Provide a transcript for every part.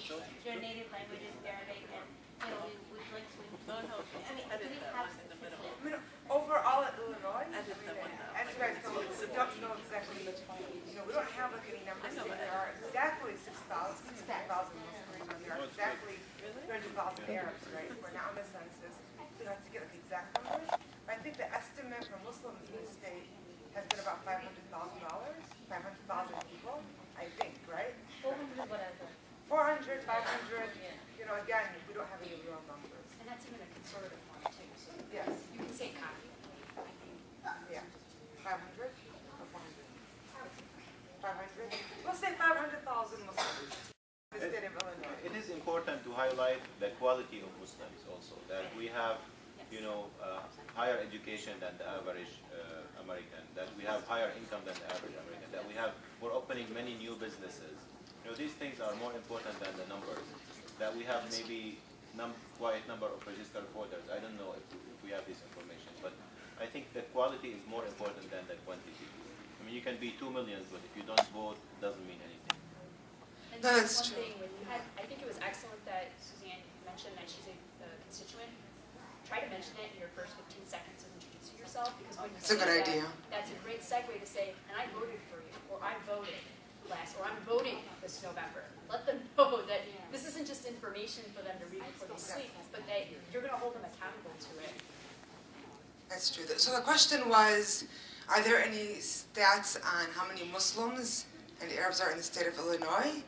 Their native language is Arabic, and we like to. No, no. I mean, do we have statistics? Overall in Illinois, as you guys know, we don't know exactly. We don't have like any numbers. There are exactly 6,000 Muslims. There are exactly 300,000 Arabs, right? We're not on the census. We have to get like exact numbers. But I think the estimate for Muslims in the state has been about $500,000, 500,000 people, I think, right? 400 whatever. 400, 500. Again, we don't have any real numbers. And that's even a conservative one too. So yes. You can say copy. Yeah. 500 or 400? 500? We'll say 500,000 Muslims in the state of Illinois. It is important to highlight the quality of Muslims also, that we have, higher education than the average American, that we have higher income than the average American, that we're opening many new businesses. These things are more important than the numbers. That we have maybe quite number of registered voters. I don't know if we have this information, but I think the quality is more important than the quantity. I mean, you can be 2 million, but if you don't vote, it doesn't mean anything. And that's one true. thing, I think it was excellent that Suzanne mentioned that she's a constituent. Try to mention it in your first 15 seconds of introducing yourself, because when you That's a good idea. That's a great segue to say, and I voted for you, or I voted last, or I'm voting this November. Let them know that this isn't just information for them to read before they sleep, but that you're going to hold them accountable to it. That's true. So the question was, are there any stats on how many Muslims and Arabs are in the state of Illinois?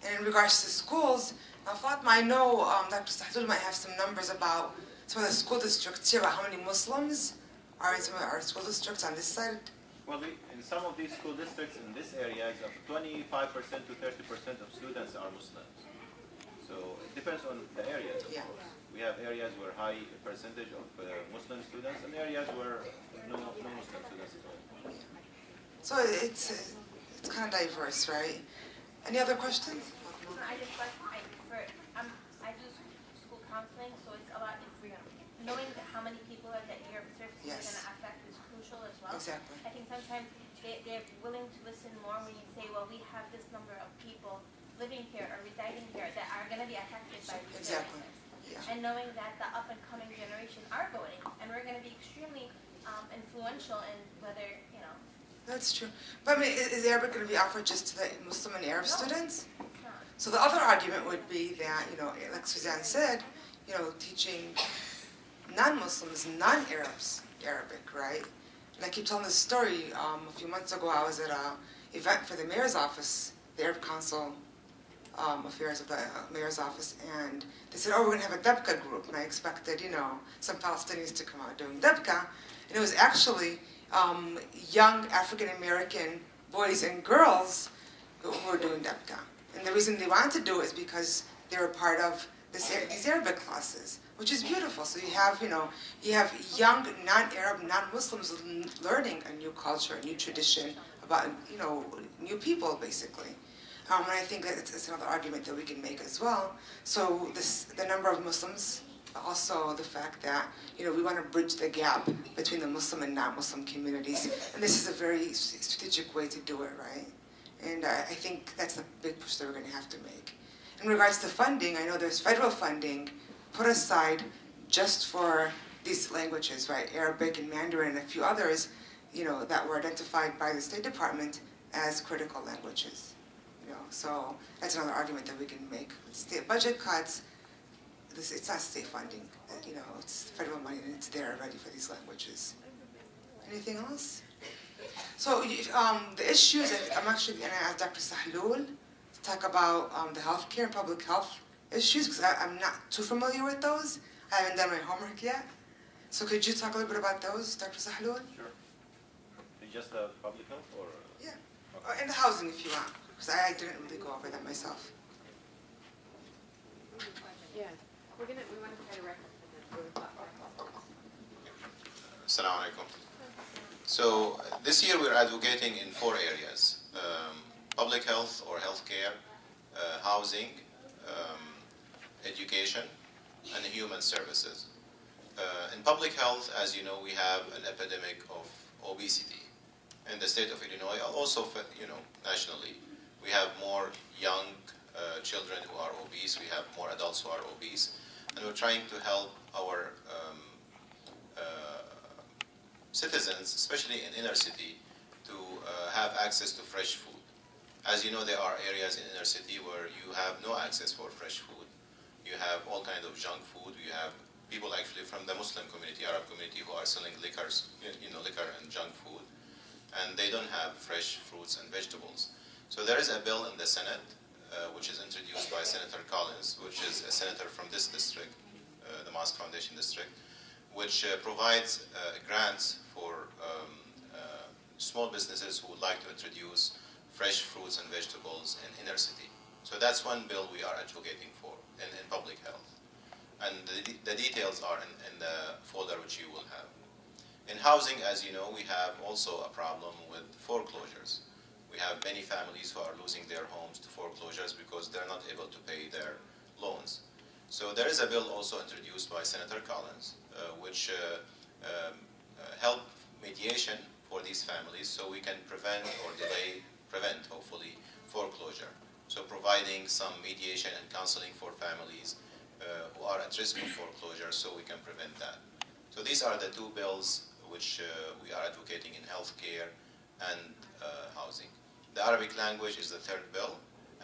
And in regards to schools, now Fatma, I know Dr. Sahdul might have some numbers about some of the school districts here, about how many Muslims are in some of our school districts on this side. Well, in some of these school districts in this area, 25% to 30% of students are Muslims. So it depends on the areas, of course. We have areas where high percentage of Muslim students and areas where no Muslim students at all. So it's kind of diverse, right? Any other questions? I just I do school counseling, so it's a lot. Knowing how many people are that you're services are going to affect is crucial as well. Exactly. I think sometimes they're willing to listen more when you say, well, we have this number of people living here or residing here that are going to be affected by these Exactly. services. Yeah. And knowing that the up-and-coming generation are voting, and we're going to be extremely influential in whether, That's true. But I mean, is Arabic going to be offered just to the Muslim and Arab students? it's not. So the other argument would be that, like Suzanne said, teaching non-Muslims, non-Arabs Arabic, right? And I keep telling this story. A few months ago, I was at an event for the mayor's office, the Arab Council affairs of the mayor's office, and they said, oh, we're going to have a Debka group. And I expected, some Palestinians to come out doing Debka. And it was actually young African-American boys and girls who were doing Debka. And the reason they wanted to do it is because they were part of these Arabic classes, which is beautiful. So you have young non-Arab, non-Muslims learning a new culture, a new tradition about, new people, basically. And I think that it's another argument that we can make as well. So the number of Muslims, also the fact that, we want to bridge the gap between the Muslim and non-Muslim communities. And this is a very strategic way to do it, right? And I think that's the big push that we're going to have to make. In regards to funding, I know there's federal funding put aside just for these languages, right? Arabic and Mandarin and a few others, that were identified by the State Department as critical languages. So that's another argument that we can make. State budget cuts, it's not state funding. It's federal money and it's there already for these languages. Anything else? So the issues, I'm actually going to ask Dr. Sahlul to talk about the healthcare and public health issues, because I'm not too familiar with those. I haven't done my homework yet. So could you talk a little bit about those, Dr. Sahlul? Sure. Just public health or? Yeah. Okay. And the housing if you want, because I didn't really go over that myself. Yeah. We want to try to recommend Assalamu alaikum. So this year we're advocating in 4 areas: public health or healthcare, housing, education, and human services. In public health, as you know, we have an epidemic of obesity in the state of Illinois, also nationally. We have more young children who are obese. obese. We have more adults who are obese. And we're trying to help our citizens, especially in inner city, to have access to fresh food. As you know, there are areas in inner city where you have no access for fresh food. You have all kinds of junk food. You have people actually from the Muslim community, Arab community, who are selling liquors, liquor and junk food, and they don't have fresh fruits and vegetables. So there is a bill in the Senate, which is introduced by Senator Collins, which is a senator from this district, the Mosque Foundation district, which provides grants for small businesses who would like to introduce fresh fruits and vegetables in inner city. So that's one bill we are advocating for in public health. And the details are in the folder which you will have. In housing, as you know, we have also a problem with foreclosures. We have many families who are losing their homes to foreclosures because they're not able to pay their loans. So there is a bill also introduced by Senator Collins, which help mediation for these families so we can prevent, hopefully, foreclosure. So providing some mediation and counseling for families who are at risk of foreclosure so we can prevent that. So these are the two bills which we are advocating in healthcare and housing. The Arabic language is the third bill.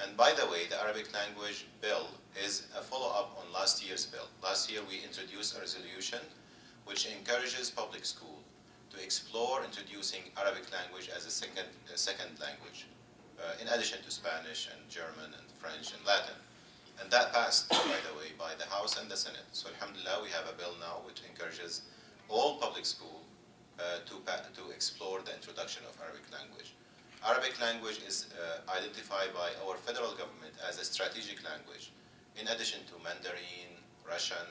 And by the way, the Arabic language bill is a follow-up on last year's bill. Last year we introduced a resolution which encourages public school to explore introducing Arabic language as a second language, in addition to Spanish and German and French and Latin. And that passed, by the way, by the House and the Senate. So alhamdulillah, we have a bill now which encourages all public school to explore the introduction of Arabic language. Arabic language is identified by our federal government as a strategic language, in addition to Mandarin, Russian,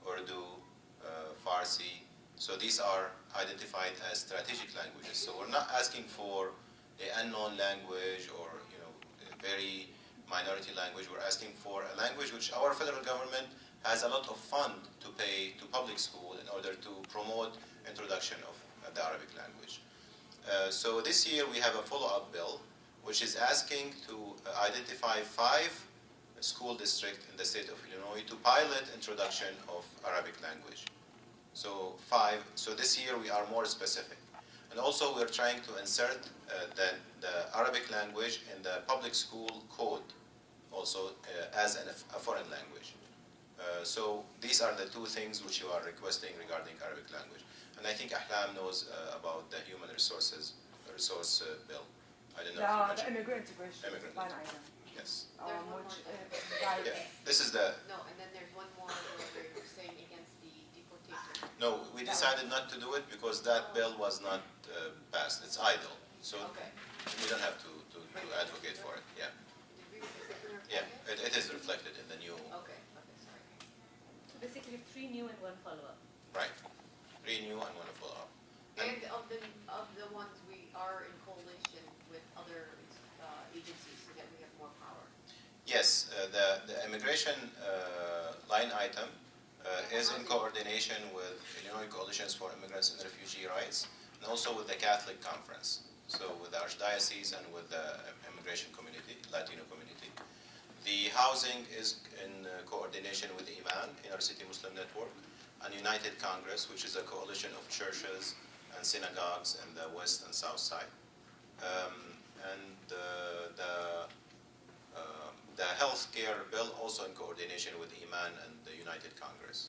Urdu, Farsi. So these are identified as strategic languages. So we're not asking for an unknown language or a very minority language. We're asking for a language which our federal government has a lot of fund to pay to public school in order to promote introduction of the Arabic language. So this year we have a follow-up bill which is asking to identify 5 school districts in the state of Illinois to pilot introduction of Arabic language. So 5. So this year we are more specific. And also we're trying to insert the Arabic language in the public school code also as a foreign language. So these are the 2 things which you are requesting regarding Arabic language. And I think Ahlam knows about the human resource bill. I don't know if you The mentioned. immigrant integration Immigrant line item. Yes. There's one Which, more. Yeah. This is the. No, and then there's one more where you're saying against the deportation. No, we decided not to do it because that bill was not passed. It's idle. So Okay. we don't have to advocate for it. Yeah. Did we, is it gonna Yeah. reflect It is reflected in the new. Okay, sorry. So basically 3 new and 1 follow-up. Right. 3 new and 1 follow-up. And of the ones we are in coalition with other agencies so that we have more power. Yes, the immigration line item is in coordination with Illinois Coalitions for Immigrants and Refugee Rights, and also with the Catholic Conference, so with the Archdiocese and with the immigration community, Latino community. The housing is in coordination with imad, Inner City Muslim Network, and United Congress, which is a coalition of churches and synagogues in the west and south side. The health care bill also in coordination with Iman and the United Congress.